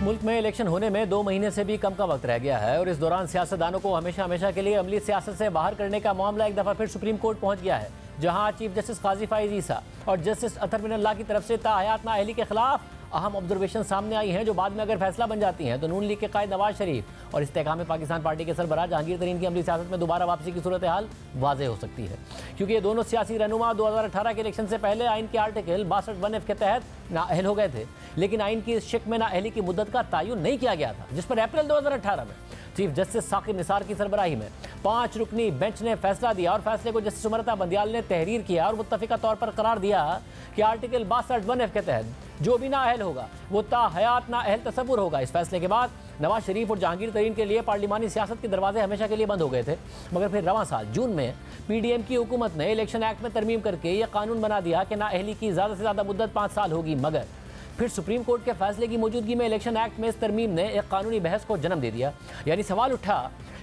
मुल्क में इलेक्शन होने में 2 महीने से भी कम का वक्त रह गया है और इस दौरान सियासतदानों को हमेशा हमेशा के लिए अमली सियासत से बाहर करने का मामला एक दफ़ा फिर सुप्रीम कोर्ट पहुंच गया है, जहां चीफ जस्टिस काजी फाइज ईसा और जस्टिस अतर मिनल्लाह की तरफ से ताहयात नाअहली के खिलाफ अहम ऑब्जर्वेशन सामने आई हैं, जो बाद में अगर फैसला बन जाती हैं तो नून लीग के कायद नवाज शरीफ और इस्तेकाम पाकिस्तान पार्टी के सरबराह जहांगीर तरीन की अमली सियासत में दोबारा वापसी की सूरत हाल वाज़ेह हो सकती है, क्योंकि ये दोनों सियासी रहनुमा 2018 के इलेक्शन से पहले आइन के आर्टिकल 62(1)(f) के तहत नाअहल हो गए थे, लेकिन आइन की इस शिक में नाअहली की मुद्दत का तयन नहीं किया गया था, जिस पर अप्रैल 2018 में चीफ जस्टिस साकिब निसार की सरबराही में 5 रुकनी बेंच ने फैसला दिया और फैसले को जस्टिस उमरता बंदियाल ने तहरीर किया और मुत्तफिका तौर पर करार दिया कि आर्टिकल 62(1)(f) के तहत जो भी नाअहल होगा वो ताहयात नाअहल तसव्वुर होगा। इस फैसले के बाद नवाज शरीफ और जहांगीर तरीन के लिए पार्लिमानी सियासत के दरवाजे हमेशा के लिए बंद हो गए थे, मगर फिर रवां साल जून में PDM की हुकूमत ने इलेक्शन एक्ट में तरमीम करके यह कानून बना दिया कि नाअहली की ज़्यादा से ज़्यादा मुद्दत 5 साल होगी, मगर फिर सुप्रीम कोर्ट के फैसले की मौजूदगी में इलेक्शन एक्ट में इस तरमीम ने एक कानूनी बहस को जन्म दे दिया। यानी सवाल उठा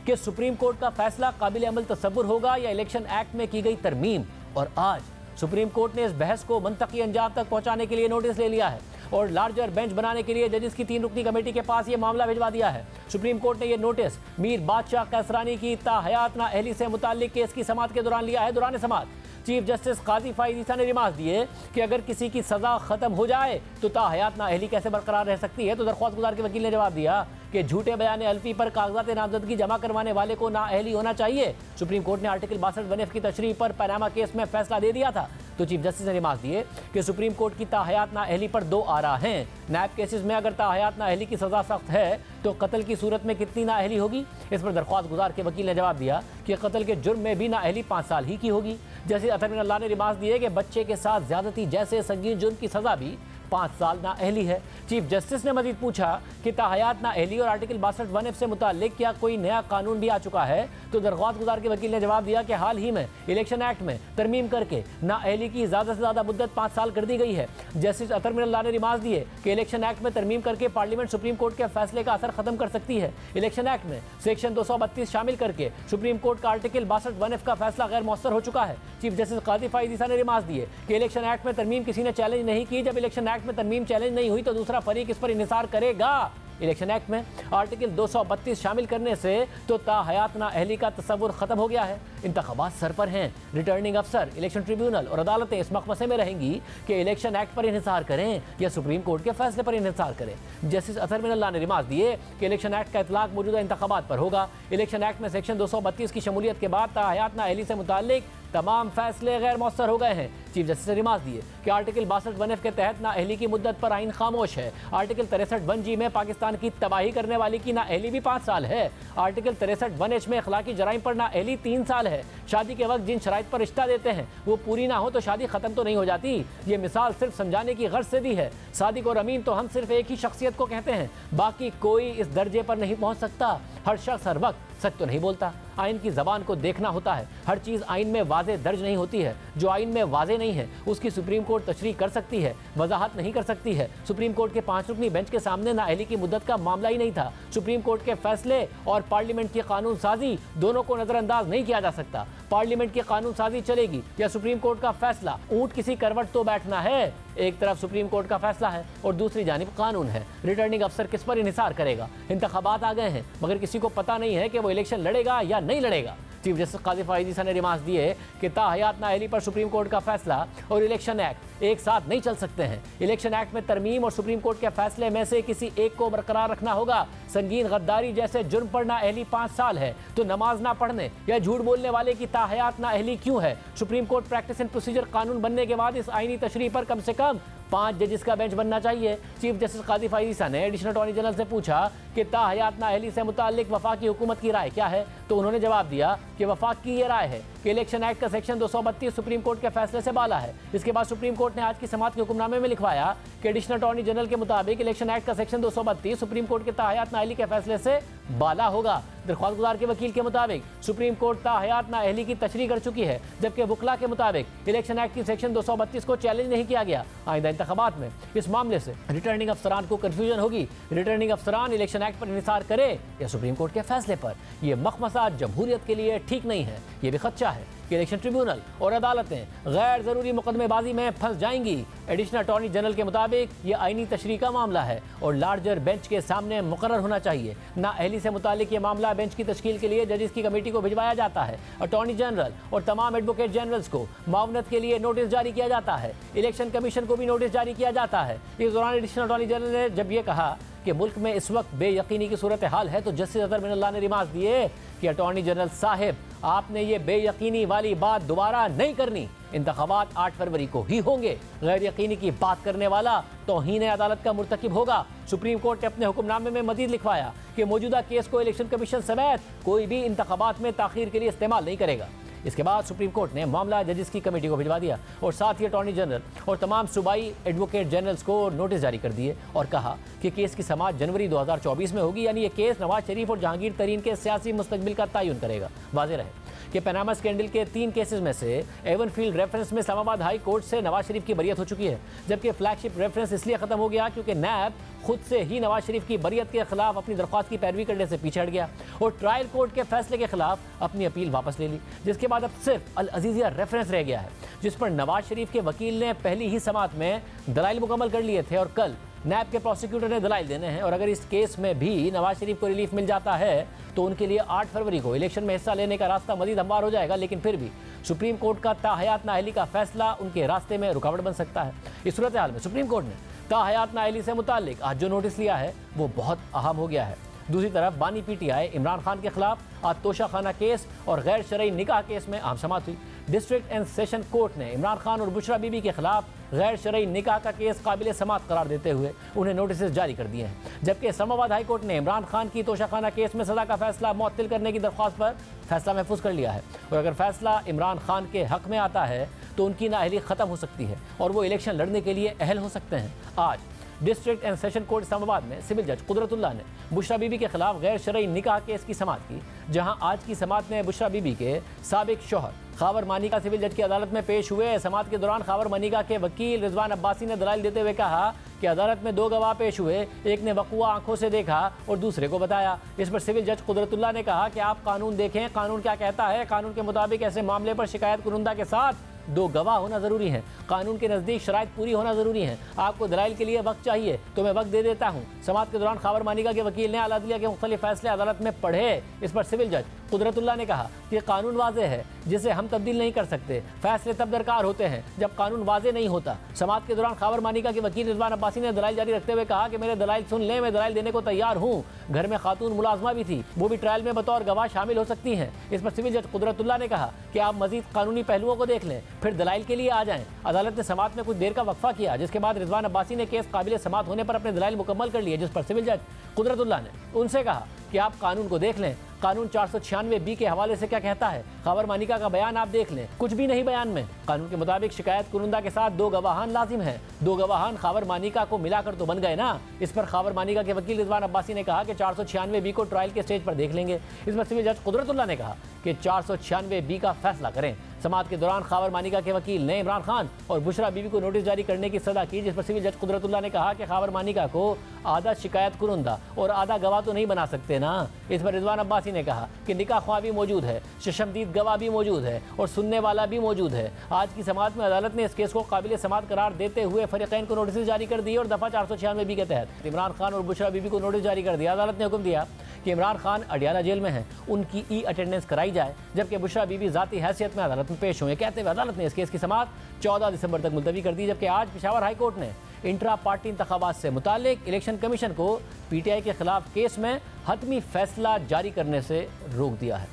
कि सुप्रीम कोर्ट का फैसला काबिल अमल तसव्वुर होगा या इलेक्शन एक्ट में की गई तरमीम, और आज सुप्रीम कोर्ट ने इस बहस को मंतकी अंजाम तक पहुंचाने के लिए नोटिस ले लिया है और लार्जर बेंच बनाने के लिए जजेस की 3 रुकनी कमेटी के पास ये मामला भिजवा दिया है। सुप्रीम कोर्ट ने यह नोटिस मीर बादशाह कैसरानी की ताहयात नाअहली से मुताल्लिक केस की समाअत के दौरान लिया है। दौरान समाअत चीफ जस्टिस काजी फाइज ईसा ने रिमार्क दिए कि अगर किसी की सज़ा ख़त्म हो जाए तो ताहयात नाअहली कैसे बरकरार रह सकती है। तो दरख्वास्त गुजार के वकील ने जवाब दिया कि झूठे बयान अल्फी पर कागजात नामजदगी जमा करवाने वाले को नाअहली होना चाहिए। सुप्रीम कोर्ट ने आर्टिकल 62(1)(f) की तशरीह पर पनामा केस में फैसला दे दिया था, तो चीफ जस्टिस ने रिमार्क दिए कि सुप्रीम कोर्ट की ताहयात नाअहली पर 2 आरा हैं। नैब केसेस में अगर ताहयात नाअहली की सज़ा सख्त है तो कत्ल की सूरत में कितनी नाअहली होगी। इस पर दरख्वास्त गुजार के वकील ने जवाब दिया कि कत्ल के जुर्म में भी नाअहली 5 साल ही की होगी। जैसे अतर मिनल्लाह ने रिमार्क दिए कि बच्चे के साथ ज्यादती जैसे संगीन जुर्म की सज़ा भी 5 साल नाअहली है। चीफ जस्टिस ने मजीद पूछा कि ताहयात नाअहली और आर्टिकल 62(1)(f) से मुताल्लिक क्या कोई नया कानून भी आ चुका है। तो दरख्वास्त गुजार के वकील ने जवाब दिया कि हाल ही में इलेक्शन एक्ट में तरमीम करके नाअहली की ज़्यादा से ज़्यादा मुद्दत 5 साल कर दी गई है। जस्टिस अतर मिनल्लाह ने रिमार्क दिए कि इलेक्शन एक्ट में तरमीम करके पार्लियामेंट सुप्रीम कोर्ट के फैसले का असर खत्म कर सकती है। इलेक्शन एक्ट में सेक्शन 232 शामिल करके सुप्रीम कोर्ट का आर्टिकल 62(1)(f) का फैसला गैर मौसर हो चुका है। चीफ जस्टिस काजी फाइज ईसा ने रिमार्क दिए कि इलेक्शन एक्ट में तरमीम किसी ने चैलेंज नहीं की। जब इलेक्शन एक्ट में तरमीम चैलेंज नहीं हुई तो दूसरा फरीक इस पर इन्हिसार करेगा। इलेक्शन एक्ट में आर्टिकल 232 शामिल करने से तो ताहयात नाअहली का तसव्वुर खत्म हो गया है। इंतखाबात सर पर हैं। रिटर्निंग अफसर, इलेक्शन ट्रिब्यूनल और अदालतें इस मकमसे में रहेंगी कि इलेक्शन एक्ट पर इन्हिसार करें या सुप्रीम कोर्ट के फैसले पर इन्हिसार करें। जस्टिस अतर मिनल्लाह ने रिमार्क दिए कि इलेक्शन एक्ट का इतलाक मौजूदा इंतखाबात पर होगा। इलेक्शन एक्ट में सेक्शन 232 की शमूलियत के बाद ताहयात नाअहली से मुताल्लिक तमाम फैसले गैर मौसर हो गए हैं। चीफ जस्टिस ने रिमार्क दिए कि आर्टिकल 62(1)(f) के तहत नाअहली की मुद्दत पर आइन खामोश है। आर्टिकल 63(1)(g) में पाकिस्तान की तबाही करने वाली की नाअहली भी 5 साल है। आर्टिकल 63(1)(h) में अखलाकी जराइम पर नाअहली 3 साल है। शादी के वक्त जिन शराइत पर रिश्ता देते हैं वो पूरी ना हो तो शादी खत्म तो नहीं हो जाती। ये मिसाल सिर्फ समझाने की गर्ज से दी है। सादिक और अमीन तो हम सिर्फ एक ही शख्सियत को कहते हैं, बाकी कोई इस दर्जे पर नहीं पहुंच सकता। हर शख्स हर वक्त सच तो नहीं बोलता। आइन की ज़बान को देखना होता है। हर चीज़ आइन में वाज़े दर्ज नहीं होती है। जो आइन में वाज़े नहीं है उसकी सुप्रीम कोर्ट तशरीह कर सकती है, वजाहत नहीं कर सकती है। सुप्रीम कोर्ट के 5 रुकनी बेंच के सामने नाअहली की मुद्दत का मामला ही नहीं था। सुप्रीम कोर्ट के फैसले और पार्लियामेंट की कानून साजी दोनों को नज़रअंदाज नहीं किया जा सकता। पार्लियामेंट की कानून साजी चलेगी या सुप्रीम कोर्ट का फैसला। ऊँट किसी करवट तो बैठना है। एक तरफ सुप्रीम कोर्ट का फैसला है और दूसरी जानिब कानून है। रिटर्निंग अफसर किस पर इन्हिसार करेगा। इंतखाबात आ गए हैं मगर किसी को पता नहीं है कि वो इलेक्शन लड़ेगा या नहीं लड़ेगा। चीफ जस्टिस काजी फाइज ईसा ने रिमार्क दिए कि ताहयात नाअहली पर सुप्रीम कोर्ट का फैसला और इलेक्शन एक्ट एक साथ नहीं चल सकते हैं। इलेक्शन एक्ट में तरमीम और सुप्रीम कोर्ट के फैसले में से किसी एक को बरकरार रखना होगा। संगीन गद्दारी जैसे जुर्म पर नाअहली 5 साल है तो नमाज ना पढ़ने या झूठ बोलने वाले की ताहयात नाअहली क्यों है। Supreme court practice and procedure कानून बनने के बाद इस आईनी तशरीह पर कम से कम 5 जजेस का बेंच बनना चाहिए। चीफ जस्टिस काजी फाइज ईसा ने एडिशनल अटॉर्नी जनरल से पूछा कि ताहयात नाअहली से मुताल्लिक वफाकी हुकूमत की राय क्या है, तो उन्होंने जवाब दिया कि वफाक की ये राय है कि इलेक्शन एक्ट का सेक्शन 232 सुप्रीम कोर्ट के फैसले से बाला है। इसके बाद सुप्रीम कोर्ट ने आज की समाअत के हुक्मनामे में लिखवाया कि एडिशनल अटॉर्नी जनरल के मुताबिक इलेक्शन एक्ट का सेक्शन 232 सुप्रीम कोर्ट के ताहयात नाअहली के फैसले से बाला होगा। दरख्वास्त गुजार के वकील के मुताबिक सुप्रीम कोर्ट ताहयात नाअहली की तशरीह कर चुकी है, जबकि वकला के मुताबिक इलेक्शन एक्ट की सेक्शन 232 को चैलेंज नहीं किया गया। आइंदा इंतखाबात में इस मामले से रिटर्निंग अफसरान को कन्फ्यूजन होगी। रिटर्निंग अफसरान इलेक्शन एक्ट पर इन्हिसार करे या सुप्रीम कोर्ट के फैसले पर। यह मखमसा जमहूरियत के लिए ठीक नहीं है, ये भी खदशा है कि इलेक्शन ट्रिब्यूनल और अदालतें गैर ज़रूरी मुकदमेबाजी में फंस जाएंगी। एडिशनल अटॉर्नी जनरल के मुताबिक ये आईनी तशरीह का मामला है और लार्जर बेंच के सामने मुकर्रर होना चाहिए। नाअहली से मुतालिक ये मामला बेंच की तश्कील के लिए जजेस की कमेटी को भिजवाया जाता है। अटॉर्नी जनरल और तमाम एडवोकेट जनरल्स को मावनत के लिए नोटिस जारी किया जाता है। इलेक्शन कमीशन को भी नोटिस जारी किया जाता है। इस दौरान एडिशनल अटॉर्नी जनरल ने जब यह कहा कि मुल्क में इस वक्त बेयकीनी की सूरत हाल है तो जस्टिस अतहर मिनल्लाह ने रिमार्क दिए कि अटॉर्नी जनरल साहिब, आपने ये बेयकीनी वाली बात दोबारा नहीं करनी। इंतखाबात 8 फरवरी को ही होंगे। गैर यकीनी की बात करने वाला तौहीन अदालत का मुर्तकिब होगा। सुप्रीम कोर्ट ने अपने हुक्मनामे में मजीद लिखवाया कि मौजूदा केस को इलेक्शन कमीशन समेत कोई भी इंतखाबात में ताखीर के लिए इस्तेमाल नहीं करेगा। इसके बाद सुप्रीम कोर्ट ने मामला जजेस की कमेटी को भिजवा दिया और साथ ही अटॉर्नी जनरल और तमाम सूबाई एडवोकेट जनरल्स को नोटिस जारी कर दिए और कहा कि केस की समाअत जनवरी 2024 में होगी, यानी ये केस नवाज शरीफ और जहांगीर तरीन के सियासी मुस्तकबिल का तयन करेगा। वाज़ेह रहे कि पनामा स्कैंडल के 3 केसेस में से एवनफील्ड रेफरेंस में इस्लामाबाद हाई कोर्ट से नवाज शरीफ की बरियत हो चुकी है, जबकि फ्लैगशिप रेफरेंस इसलिए खत्म हो गया क्योंकि नैब खुद से ही नवाज शरीफ की बरियत के खिलाफ अपनी दरख्वास्त की पैरवी करने से पीछे हट गया और ट्रायल कोर्ट के फैसले के खिलाफ अपनी अपील वापस ले ली, जिसके बाद अब सिर्फ अल अजीजिया रेफरेंस रह गया है, जिस पर नवाज शरीफ के वकील ने पहली ही समाअत में दलाइल मुकम्मल कर लिए थे और कल नैब के प्रोसिक्यूटर ने दलाइल देने हैं। और अगर इस केस में भी नवाज शरीफ को रिलीफ मिल जाता है तो उनके लिए 8 फरवरी को इलेक्शन में हिस्सा लेने का रास्ता मजीद हमवार हो जाएगा, लेकिन फिर भी सुप्रीम कोर्ट का ताहयात नाअहली का फैसला उनके रास्ते में रुकावट बन सकता है। इस सूरत हाल में सुप्रीम कोर्ट ने ताहयात नाअहली से मुताल्लिक आज जो नोटिस लिया है वो बहुत अहम हो गया है। दूसरी तरफ बानी पीटीआई इमरान खान के खिलाफ आज तोशाखाना केस और गैर शरई निकाह केस में अहम समाअत हुई। डिस्ट्रिक्ट एंड सेशन कोर्ट ने इमरान खान और बुशरा बीबी के खिलाफ गैर शरई निकाह का केस काबिल समाअत करार देते हुए उन्हें नोटिस जारी कर दिए हैं, जबकि इस्लामाबाद हाई कोर्ट ने इमरान खान की तोशाखाना केस में सजा का फैसला मुअत्तल करने की दरख्वास्त पर फैसला महफूज कर लिया है। और अगर फैसला इमरान खान के हक में आता है तो उनकी नाअहली ख़त्म हो सकती है और वो इलेक्शन लड़ने के लिए अहल हो सकते हैं। आज district and session court Islamabad में सिविल जज कुदरतुल्लाह ने बुशरा बीबी के खिलाफ गैर शरई निकाह केस की समाअत की, जहां आज की समाअत में बुशरा बीबी के साबिक शौहर खावर मानिका सिविल जज की अदालत में पेश हुए। समाअत के दौरान खावर मानिका के वकील रिजवान अब्बासी ने दलाइल देते हुए कहा कि अदालत में 2 गवाह पेश हुए, एक ने वक़ुआ आंखों से देखा और दूसरे को बताया। इस पर सिविल जज कुदरतुल्लाह ने कहा कि आप कानून देखें, कानून क्या कहता है। कानून के मुताबिक ऐसे मामले पर शिकायत कुरुंदा के साथ 2 गवाह होना ज़रूरी है। कानून के नज़दीक शराइत पूरी होना ज़रूरी है। आपको दलाइल के लिए वक्त चाहिए तो मैं वक्त दे देता हूँ। समाअत के दौरान खावर मानिका के वकील ने आला अदलिया के मुख्तलिफ फैसले अदालत में पढ़े। इस पर सिविल जज कुदरतुल्लाह ने कहा कि कानून वाज़ेह है जिसे हम तब्दील नहीं कर सकते। फैसले तब दरकार होते हैं जब कानून वाज़ेह नहीं होता। समाअत के दौरान खावर मानिका के वकील रिजवान अब्बासी ने दलाइल जारी रखते हुए कहा कि मेरे दलाइल सुन लें, मैं दलाइल देने को तैयार हूँ। घर में खातून मुलाजमा भी थी, वो भी ट्रायल में बतौर गवाह शामिल हो सकती हैं। इस पर सिविल जज कुदरतुल्लाह ने कहा कि आप मजीद कानूनी पहलुओं को देख लें, फिर दलाइल के लिए आ जाएं। अदालत ने समाअत में कुछ देर का वक्फा किया, जिसके बाद रिजवान अब्बासी ने केस काबिल समाअत होने पर अपने दलाइल मुकम्मल कर लिए, जिस पर सिविल जज कुदरतुल्लाह ने उनसे कहा कि आप कानून को देख लें, कानून 496B के हवाले से क्या कहता है। खावर मानिका का बयान आप देख लें, कुछ भी नहीं बयान में। कानून के मुताबिक शिकायत कुरुंदा के साथ 2 गवाहान लाजिम है। 2 गवाहान खावर मानिका को मिलाकर तो बन गए ना। इस पर खावर मानिका के वकील रिजवान अब्बासी ने कहा कि 496B को ट्रायल के स्टेज पर देख लेंगे। इस पर सिविल जज कुदरतुल्लाह ने कहा कि 496B का फैसला करें। समाअत के दौरान खावर मानिका के वकील ने इमरान खान और बुशरा बीबी को नोटिस जारी करने की सदा की, जिस पर सिविल जज कुदरतुल्लाह ने कहा कि खावर मानिका को आधा शिकायत कुरुंदा और आधा गवाह तो नहीं बना सकते ना। इस पर रिजवान अब्बासी ने कहा कि निकाह ख्वाह भी मौजूद है, चशमदीद गवाह भी मौजूद है और सुनने वाला भी मौजूद है। आज की समाअत में अदालत ने इस केस को काबिल समाअत करार देते हुए फरीकैन को नोटिस जारी कर दी और दफ़ा 496B के तहत इमरान खान और बुशरा बीबी को नोटिस जारी कर दिया। अदालत ने हुक्म दिया कि इमरान खान अडियाला जेल में हैं, उनकी ई-अटेंडेंस कराई जाए, जबकि बुशरा बीबी ज़ाती हैसियत में अदालत में पेश हुए। कहते हुए अदालत ने इस केस की समाअत 14 दिसंबर तक मुलतवी कर दी, जबकि आज पेशावर हाई कोर्ट ने इंट्रा पार्टी इंतखाबात से मुतालिक इलेक्शन कमीशन को PTI के खिलाफ केस में हतमी फैसला जारी करने से रोक दिया है।